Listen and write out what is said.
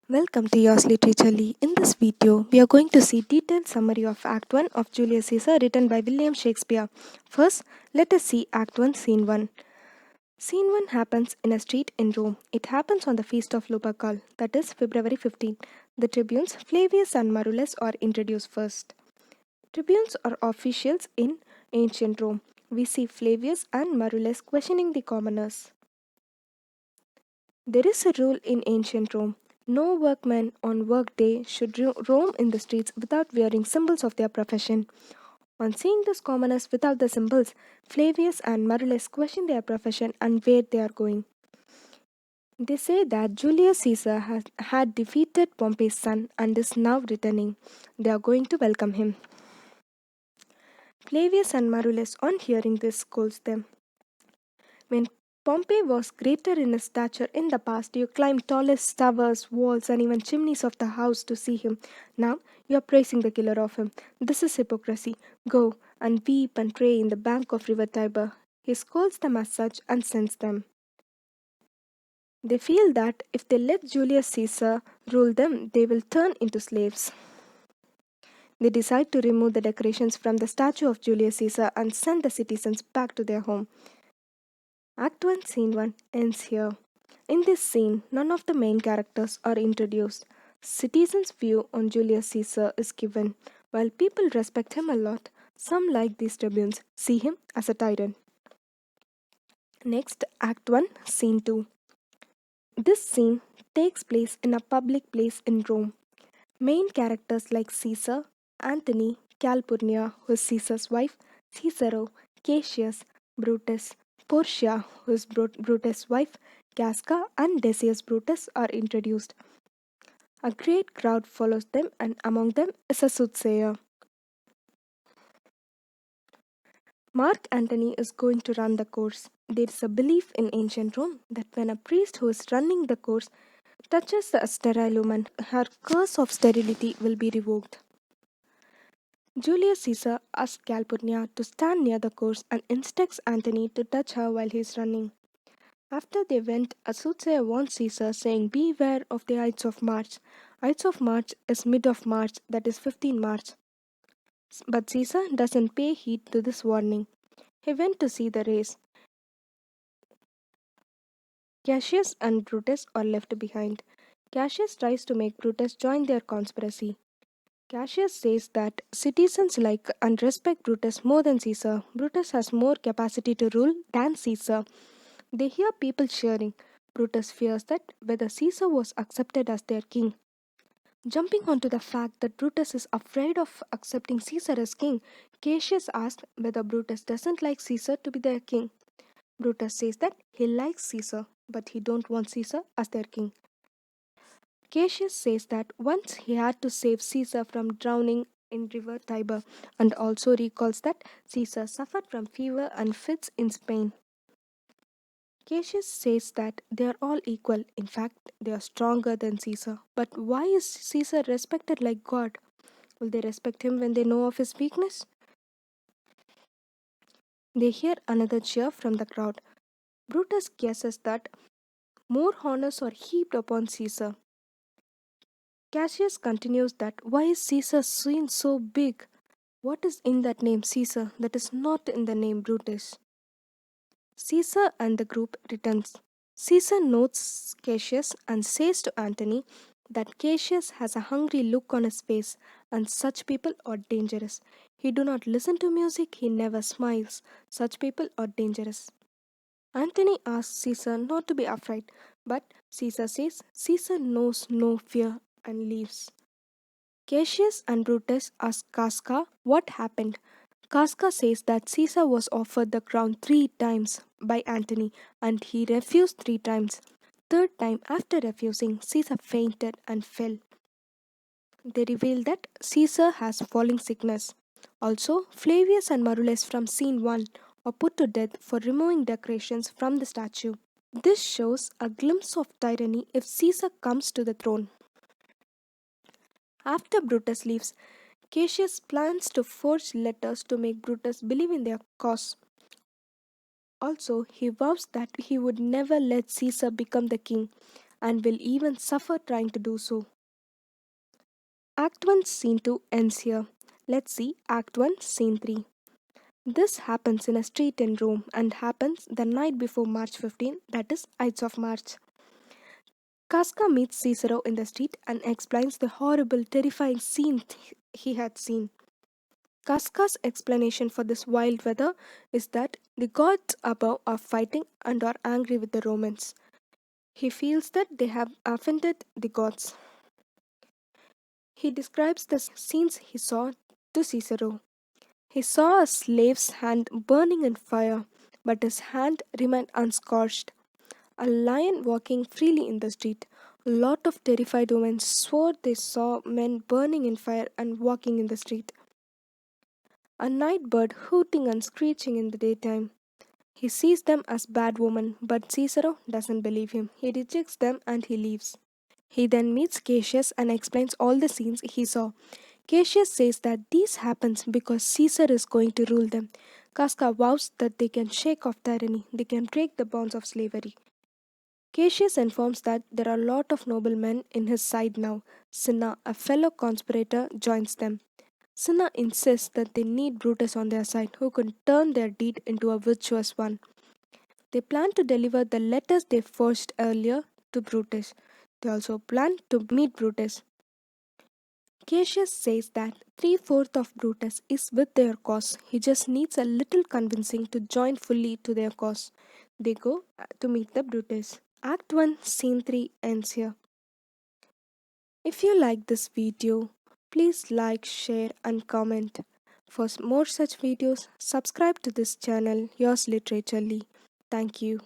Welcome to Yours Literaturely. In this video, we are going to see detailed summary of Act 1 of Julius Caesar written by William Shakespeare. First, let us see Act 1, Scene 1. Scene 1 happens in a street in Rome. It happens on the feast of Lupercal, that is February 15. The tribunes Flavius and Marulus are introduced first. Tribunes are officials in ancient Rome. We see Flavius and Marulus questioning the commoners. There is a rule in ancient Rome. No workman on workday should roam in the streets without wearing symbols of their profession. On seeing these commoners without the symbols, Flavius and Marulus question their profession and where they are going. They say that Julius Caesar had defeated Pompey's son and is now returning. They are going to welcome him. Flavius and Marulus, on hearing this, scolds them. When Pompey was greater in his stature in the past, you climbed tallest towers, walls, and even chimneys of the house to see him. Now you are praising the killer of him. This is hypocrisy. Go and weep and pray in the bank of river Tiber. He scolds them as such and sends them. They feel that if they let Julius Caesar rule them, they will turn into slaves. They decide to remove the decorations from the statue of Julius Caesar and send the citizens back to their home. Act 1, Scene 1 ends here. In this scene, none of the main characters are introduced. Citizens' view on Julius Caesar is given. While people respect him a lot, some, like these tribunes, see him as a tyrant. Next, Act 1, Scene 2. This scene takes place in a public place in Rome. Main characters like Caesar, Antony, Calpurnia, who is Caesar's wife, Cicero, Cassius, Brutus, Portia, who is Brutus' wife, Casca, and Decius Brutus are introduced. A great crowd follows them, and among them is a soothsayer. Mark Antony is going to run the course. There is a belief in ancient Rome that when a priest who is running the course touches a sterile woman, her curse of sterility will be revoked. Julius Caesar asks Calpurnia to stand near the course and instructs Antony to touch her while he is running. After they went, a soothsayer warns Caesar, saying, "Beware of the Ides of March." Ides of March is mid of March, that is 15 March. But Caesar doesn't pay heed to this warning. He went to see the race. Cassius and Brutus are left behind. Cassius tries to make Brutus join their conspiracy. Cassius says that citizens like and respect Brutus more than Caesar. Brutus has more capacity to rule than Caesar. They hear people cheering. Brutus fears that whether Caesar was accepted as their king. Jumping onto the fact that Brutus is afraid of accepting Caesar as king, Cassius asks whether Brutus doesn't like Caesar to be their king. Brutus says that he likes Caesar, but he don't want Caesar as their king. Cassius says that once he had to save Caesar from drowning in river Tiber, and also recalls that Caesar suffered from fever and fits in Spain. Cassius says that they are all equal. In fact, they are stronger than Caesar. But why is Caesar respected like God? Will they respect him when they know of his weakness? They hear another cheer from the crowd. Brutus guesses that more honors are heaped upon Caesar. Cassius continues that why is Caesar seen so big? What is in that name Caesar that is not in the name Brutus? Caesar and the group returns. Caesar notes Cassius and says to Antony that Cassius has a hungry look on his face and such people are dangerous. He do not listen to music, he never smiles. Such people are dangerous. Antony asks Caesar not to be afraid, but Caesar says Caesar knows no fear and leaves. Cassius and Brutus ask Casca what happened. Casca says that Caesar was offered the crown 3 times by Antony and he refused 3 times. Third time, after refusing, Caesar fainted and fell. They reveal that Caesar has falling sickness. Also, Flavius and Marulus from scene 1 are put to death for removing decorations from the statue. This shows a glimpse of tyranny if Caesar comes to the throne. After Brutus leaves, Cassius plans to forge letters to make Brutus believe in their cause. Also, he vows that he would never let Caesar become the king. and will even suffer trying to do so. Act 1, Scene 2 ends here. Let's see Act 1, Scene 3. This happens in a street in Rome and happens the night before March 15, that is, Ides of March. Casca meets Cicero in the street and explains the horrible, terrifying scene he had seen. Casca's explanation for this wild weather is that the gods above are fighting and are angry with the Romans. He feels that they have offended the gods. He describes the scenes he saw to Cicero. He saw a slave's hand burning in fire, but his hand remained unscorched. A lion walking freely in the street. A lot of terrified women swore they saw men burning in fire and walking in the street. A night bird hooting and screeching in the daytime. He sees them as bad women, but Cicero doesn't believe him. He rejects them and he leaves. He then meets Cassius and explains all the scenes he saw. Cassius says that this happens because Caesar is going to rule them. Casca vows that they can shake off tyranny, they can break the bonds of slavery. Cassius informs that there are a lot of noblemen in his side now. Cinna, a fellow conspirator, joins them. Cinna insists that they need Brutus on their side, who can turn their deed into a virtuous one. They plan to deliver the letters they forged earlier to Brutus. They also plan to meet Brutus. Cassius says that three-fourths of Brutus is with their cause. He just needs a little convincing to join fully to their cause. They go to meet the Brutus. Act 1, Scene 3 ends here. If you like this video, please like, share and comment. For more such videos, subscribe to this channel, Yours Literaturely. Thank you.